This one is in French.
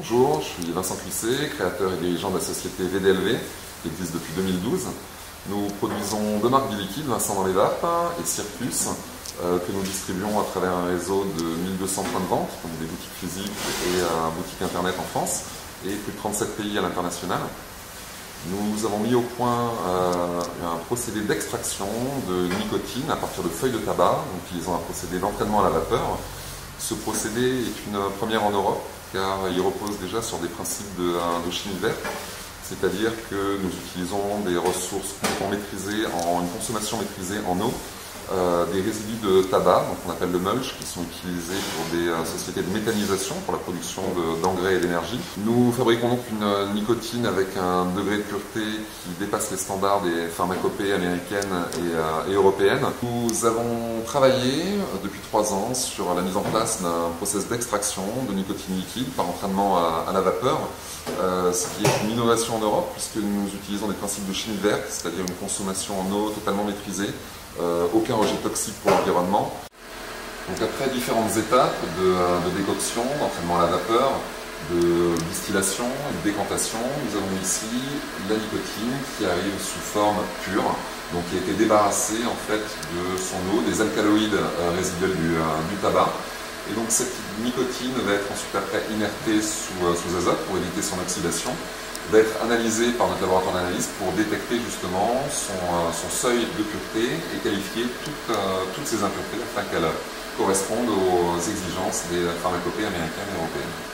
Bonjour, je suis Vincent Cuisset, créateur et dirigeant de la société VDLV, qui existe depuis 2012. Nous produisons deux marques biliquides, Vincent dans les Vapes et Circus, que nous distribuons à travers un réseau de 1200 points de vente, donc des boutiques physiques et boutiques internet en France, et plus de 37 pays à l'international. Nous avons mis au point un procédé d'extraction de nicotine à partir de feuilles de tabac, utilisant un procédé d'entraînement à la vapeur. Ce procédé est une première en Europe, car il repose déjà sur des principes de chimie verte, c'est-à-dire que nous utilisons des ressources maîtrisées, une consommation maîtrisée en eau, des résidus de tabac, donc on appelle le mulch, qui sont utilisés pour des sociétés de méthanisation pour la production d'engrais et d'énergie. Nous fabriquons donc une nicotine avec un degré de pureté qui dépasse les standards des pharmacopées américaines et européennes. Nous avons travaillé depuis 3 ans sur la mise en place d'un process d'extraction de nicotine liquide par entraînement à la vapeur, ce qui est une innovation en Europe puisque nous utilisons des principes de chimie verte, c'est-à-dire une consommation en eau totalement maîtrisée, aucun rejet toxique pour l'environnement. Donc après différentes étapes de décoction, d'entraînement à la vapeur, de distillation et de décantation, nous avons ici la nicotine qui arrive sous forme pure, donc qui a été débarrassée en fait de son eau, des alcaloïdes résiduels du tabac. Et donc cette nicotine va être ensuite après innertée sous azote pour éviter son oxydation, va être analysée par notre laboratoire d'analyse pour détecter justement son seuil de pureté et qualifier toutes ces impuretés afin qu'elles correspondent aux exigences des pharmacopées américaines et européennes.